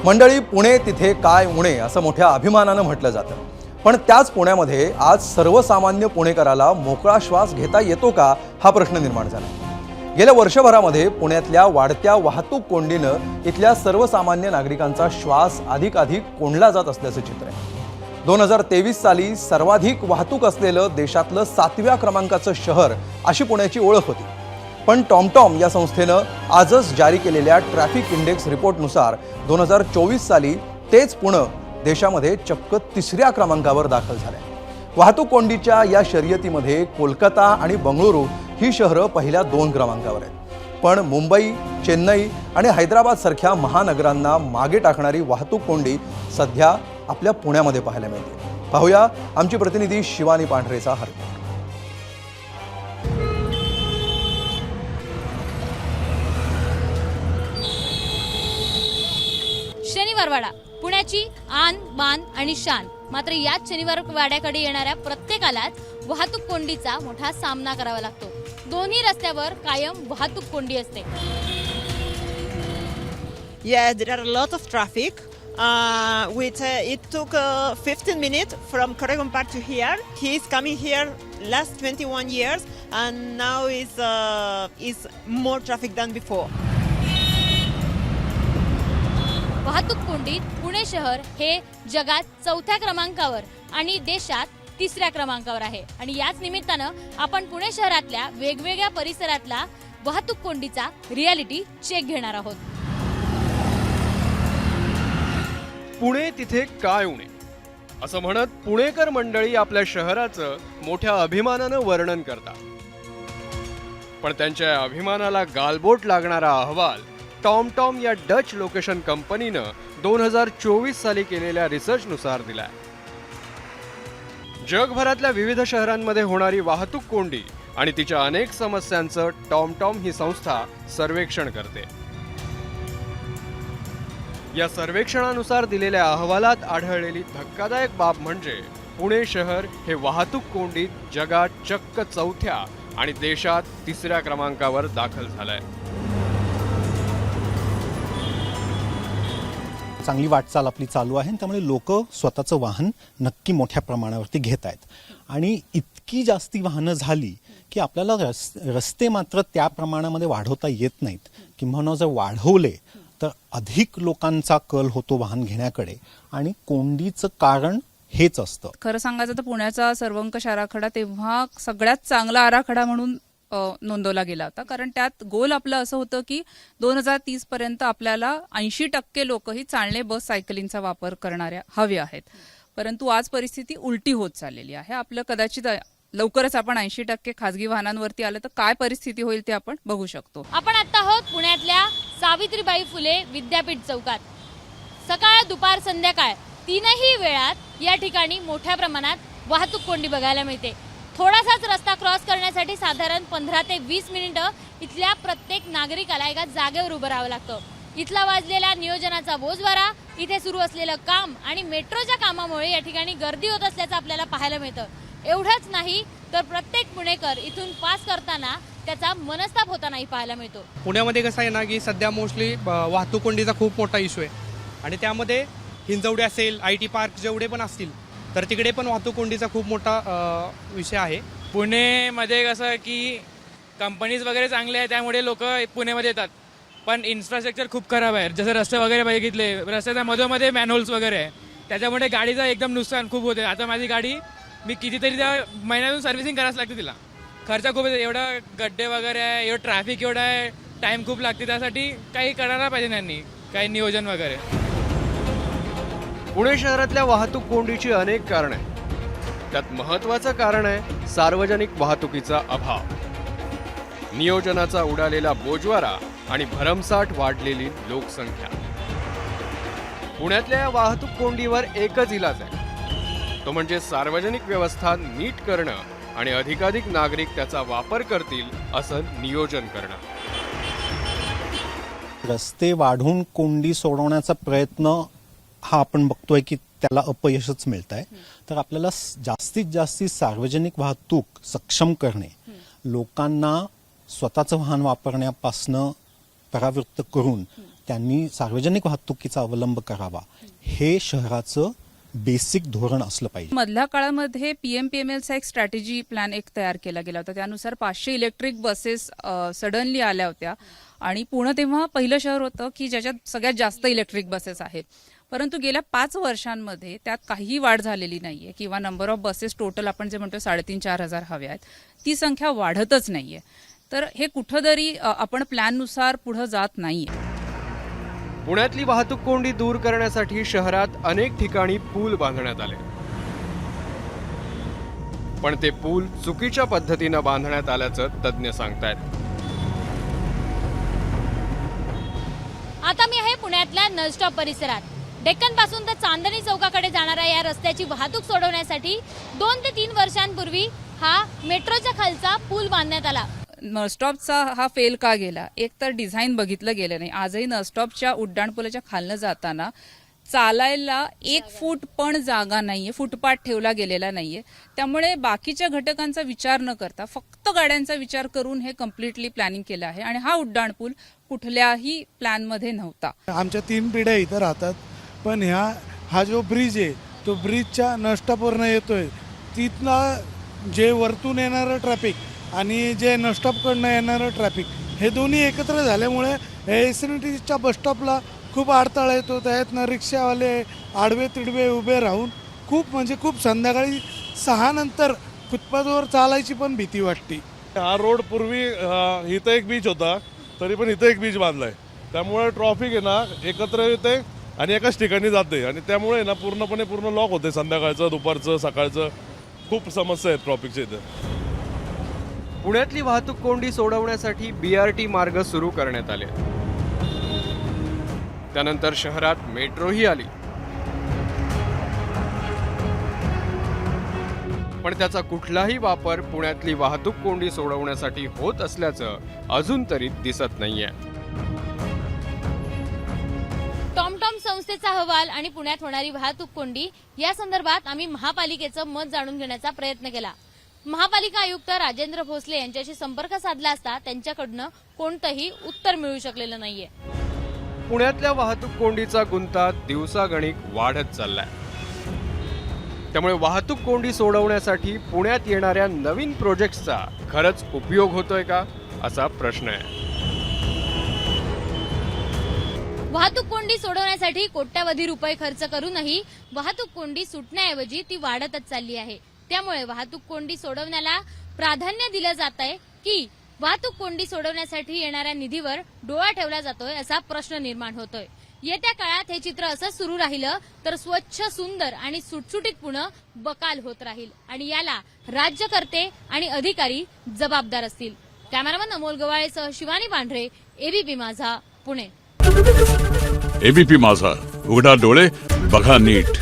मंडळी, पुणे तिथे काय उणे असं मोठ्या अभिमानानं म्हटलं जातं. पण त्याच पुण्यामध्ये आज सर्वसामान्य पुणेकराला मोकळा श्वास घेता येतो का हा प्रश्न निर्माण झाला. गेल्या वर्षभरामध्ये पुण्यातल्या वाढत्या वाहतूक कोंडीनं इथल्या सर्वसामान्य नागरिकांचा श्वास अधिक कोंडला जात असल्याचं चित्र आहे. 2023 साली सर्वाधिक वाहतूक असलेलं देशातलं 7व्या क्रमांकाचं शहर अशी पुण्याची ओळख होती. पण टॉमटॉम या संस्थेनं आजच जारी केलेल्या ट्रॅफिक इंडेक्स रिपोर्टनुसार 2024 साली तेच पुणे देशामध्ये चक्क 3ऱ्या क्रमांकावर दाखल झालंय. वाहतूक कोंडीच्या या शर्यतीमध्ये कोलकाता आणि बंगळुरू ही शहरं पहिल्या 2 क्रमांकावर आहेत. पण मुंबई, चेन्नई आणि हैदराबाद सारख्या महानगरांना मागे टाकणारी वाहतूक कोंडी सध्या आपल्या पुण्यामध्ये पाहायला मिळते. पाहूया आमची प्रतिनिधी शिवानी पांढरेचा हा रिपोर्ट. शनिवारवाडा पुण्याची आन बान आणि शान. मात्र याच शनिवार वाड्याकडे येणाऱ्या प्रत्येकालाच वाहतूक कोंडीचा मोठा सामना करावा लागतो. दोन्ही रस्त्यावर कायम वाहतूक कोंडी असते. Yeah, there are a lot of traffic. It took 15 minutes from Corregon Park to here. He is coming here last 21 years, and now is more traffic than before. वाहतूक कोंडीत पुणे शहर हे जगात 4थ्या क्रमांकावर आणि देशात 3ऱ्या क्रमांकावर आहे. आणि याच निमित्तानं आपण पुणे शहरातल्या वेगवेगळ्या परिसरातला वाहतूक कोंडीचा रियालिटी चेक घेणार आहोत. पुणे तिथे काय उणे असं म्हणत पुणेकर मंडळी आपल्या शहराचं मोठ्या अभिमानानं वर्णन करतात. पण त्यांच्या अभिमानाला गालबोट लागणारा अहवाल टॉमटॉम या डच लोकेशन कंपनीनं 2024 साली केलेल्या रिसर्चनुसार दिलाय. जगभरातल्या विविध शहरांमध्ये होणारी वाहतूक कोंडी आणि तिच्या अनेक समस्यांचं टॉमटॉम ही संस्था सर्वेक्षण करते. या सर्वेक्षणानुसार दिलेल्या अहवालात आढळलेली धक्कादायक बाब म्हणजे पुणे शहर हे वाहतूक कोंडीत जगात चक्क 4थ्या आणि देशात 3ऱ्या क्रमांकावर दाखल झालंय. चांगली वाटचाल आपली चालू आहे, त्यामुळे लोक स्वतःचं वाहन नक्की मोठ्या प्रमाणावरती घेत आहेत. आणि इतकी जास्ती वाहनं झाली की आपल्याला रस्ते मात्र त्या प्रमाणामध्ये वाढवता येत नाहीत. किंवा जर वाढवले तर अधिक लोकांचा कल होतो वाहन घेण्याकडे, आणि कोंडीचं कारण हेच असतं. खरं सांगायचं तर पुण्याचा सर्वंकष आराखडा तेव्हा सगळ्यात चांगला आराखडा म्हणून नोंदवला गेला होता. कारण त्यात गोल आपलं असं होतं की 2030 पर्यंत आपल्याला 80% लोक ही चालणे, बस, सायकलिंगचा वापर करणाऱ्या हवे आहेत. परंतु आज परिस्थिती उलटी होत चाललेली आहे. आपलं कदाचित लवकरच आपण 80% खासगी वाहनांवरती आलं तर काय परिस्थिती होईल ते आपण बघू शकतो. आपण आता आहोत पुण्यातल्या सावित्रीबाई फुले विद्यापीठ चौकात. सकाळ, दुपार, संध्याकाळ तीनही वेळात या ठिकाणी मोठ्या प्रमाणात वाहतूक कोंडी बघायला मिळते. थोडासाच रस्ता क्रॉस करण्यासाठी साधारण 15 ते 20 मिनिटं इथल्या प्रत्येक नागरिकाला एका जागेवर उभं राहावं लागतं. इथला वाजलेला नियोजनाचा बोजवारा, इथे सुरू असलेलं काम आणि मेट्रोच्या कामामुळे या ठिकाणी गर्दी होत असल्याचं आपल्याला पाहायला मिळतं. एवढंच नाही तर प्रत्येक पुणेकर इथून पास करताना त्याचा मनस्ताप होतानाही पाहायला मिळतो. पुण्यामध्ये कसं आहे ना की सध्या मोस्टली वाहतूक कोंडीचा खूप मोठा इश्यू आहे. आणि त्यामध्ये हिंजवडी असेल, IT पार्क जेवढे पण असतील तर तिकडे पण वाहतूक कोंडीचा खूप मोठा विषय आहे. पुणेमध्ये कसं की कंपनीज वगैरे चांगले आहे त्यामुळे लोक पुणेमध्ये येतात. पण इन्फ्रास्ट्रक्चर खूप खराब आहे. जसं रस्ते वगैरे बघितले, रस्त्याच्या मधोमध्ये मॅनहोल्स वगैरे आहे, त्याच्यामुळे गाडीचं एकदम नुकसान खूप होते. आता माझी गाडी मी कितीतरी त्या महिन्यातून सर्व्हिसिंग करायला लागते, तिला खर्च खूप येते. एवढं गड्डे वगैरे आहे, एवढं ट्रॅफिक एवढं आहे, टाईम खूप लागते. त्यासाठी काही करायला पाहिजे त्यांनी, काही नियोजन वगैरे. पुणे शहरातल्या वाहतूक कोंडीची अनेक कारणं आहेत. त्यात महत्त्वाचं कारण आहे सार्वजनिक वाहतुकीचा अभाव, नियोजनाचा उडालेला बोजवारा आणि भरमसाठ वाढलेली लोकसंख्या. पुण्यातल्या वाहतूक कोंडीवर एकच इलाज आहे, तो म्हणजे सार्वजनिक व्यवस्था नीट करणं आणि अधिकाधिक नागरिक त्याचा वापर करतील असं नियोजन करणं. रस्ते वाढवून कोंडी सोडवण्याचा प्रयत्न हा आपण बघतोय की त्याला अपयशच मिळत आहे. तर आपल्याला जास्तीत जास्त सार्वजनिक वाहतूक सक्षम करणे, लोकांना स्वतःचं वाहन वापरण्यापासून परावृत्त करून त्यांनी सार्वजनिक वाहतुकीचा अवलंब करावा, हे शहराचं बेसिक धोरण असलं पाहिजे. मधल्या काळामध्ये PMPMLचा एक स्ट्रॅटेजी प्लॅन एक तयार केला गेला होता. त्यानुसार 500 इलेक्ट्रिक बसेस सडनली आल्या होत्या आणि पुणे तेव्हा पहिलं शहर होतं की ज्याच्यात सगळ्यात जास्त इलेक्ट्रिक बसेस आहेत. परंतु गेल्या 5 वर्षांमध्ये त्यात काहीही वाढ झालेली नाहीये किंवा नंबर ऑफ बसेस टोटल आपण जे म्हणतो 3,500-4,000 हजार हव्या आहेत, ती संख्या वाढतच नाहीये. तर हे कुठंतरी आपण प्लॅननुसार पुढे जात नाहीये. पुण्यातली वाहतूक कोंडी दूर करण्यासाठी शहरात अनेक ठिकाणी पूल बांधण्यात आले, पण ते पूल चुकीच्या पद्धतीनं बांधण्यात आल्याचं तज्ज्ञ सांगतायत. आता मी आहे पुण्यातल्या नळस्टॉप परिसरात. डेक्कन पासून तर चांदणी चौकाकडे जाणाऱ्या या रस्त्याची वाहतूक सोडवण्यासाठी 2 ते 3 वर्षांपूर्वी हा मेट्रोच्या खालचा पूल बांधण्यात आला. नळस्टॉपचा हा फेल का गेला? एक तर डिझाईन बघितलं गेलं नाही. आजही नळस्टॉपच्या उड्डाणपुलाच्या खालनं जाताना चालायला 1 फूट पण जागा नाहीये, फुटपाथ ठेवला गेलेला नाहीये. त्यामुळे बाकीच्या घटकांचा विचार न करता फक्त गाड्यांचा विचार करून हे कम्प्लिटली प्लॅनिंग केलं आहे आणि हा उड्डाणपूल कुठल्याही प्लॅनमध्ये नव्हता. आमच्या 3 पिढ्या इथं राहतात, पण हा जो ब्रिज आहे तो ब्रिजच्या नष्टापूर्ण येतोय, तिथनं जे वरतून येणारं ट्रॅफिक आणि जे नष्टापकडनं येणारं ट्रॅफिक हे दोन्ही एकत्र झाल्यामुळे एसएनटीच्या बसस्टॉपला खूप अडथळा येतो. त्यातनं रिक्षावाले आडवे तिडवे उभे राहून खूप संध्याकाळी 6 नंतर फुटपाथवर चालायची पण भीती वाटते. हा रोड पूर्वी इथं एक बीच होता, तरी पण इथं एक बीच बांधलाय, त्यामुळे ट्रॉफिक आहे ना एकत्र येते आणि एकाच ठिकाणी जाते आणि त्यामुळे ना पूर्ण लॉक होते. संध्याकाळचं, दुपारचं, सकाळचं खूप समस्या आहेत ट्रॉफिकच्या इथं. पुण्यातली वाहतूक कोंडी सोडवण्यासाठी BRT मार्ग सुरू करण्यात आले. त्यानंतर शहरात मेट्रोही आली, पण त्याचा कुठलाही वापर पुण्यातली वाहतूक कोंडी सोडवण्यासाठी होत असल्याचं अजून तरी दिसत नाहीये. टॉमटॉम संस्थेचा अहवाल आणि पुण्यात होणारी वाहतूक कोंडी या संदर्भात आम्ही महापालिकेचं मत जाणून घेण्याचा प्रयत्न केला. महापालिका आयुक्त राजेंद्र भोसले यांच्याशी संपर्क साधला असता त्यांच्याकडनं कोणतंही उत्तर मिळू शकलेलं नाहीये. पुण्यातल्या वाहतूक कोंडीचा गुंता दिवसागणिक वाढत चाललाय. त्यामुळे वाहतूक कोंडी सोडवण्यासाठी पुण्यात येणाऱ्या नवीन प्रोजेक्ट्सचा खरंच उपयोग होतोय का असा प्रश्न आहे. वाहतूक कोंडी सोडवण्यासाठी कोट्यावधी रुपये खर्च करूनही वाहतूक कोंडी सुटण्याऐवजी ती वाढतच चालली आहे. त्यामुळे वाहतूक कोंडी सोडवण्याला प्राधान्य दिलं जात आहे की वाहतूक कोंडी सोडवण्यासाठी येणाऱ्या निधीवर डोळा ठेवला जातोय असा प्रश्न निर्माण होतोय. येत्या काळात हे चित्र असंच सुरू राहिलं तर स्वच्छ, सुंदर आणि सुटसुटीत पुणे बकाल होत राहील आणि याला राज्यकर्ते आणि अधिकारी जबाबदार असतील. कॅमेरामन अमोल गवाळेसह शिवानी पांढरे, ABP माझा, पुणे. ABP माझा, उघडा डोळे बघा नीट.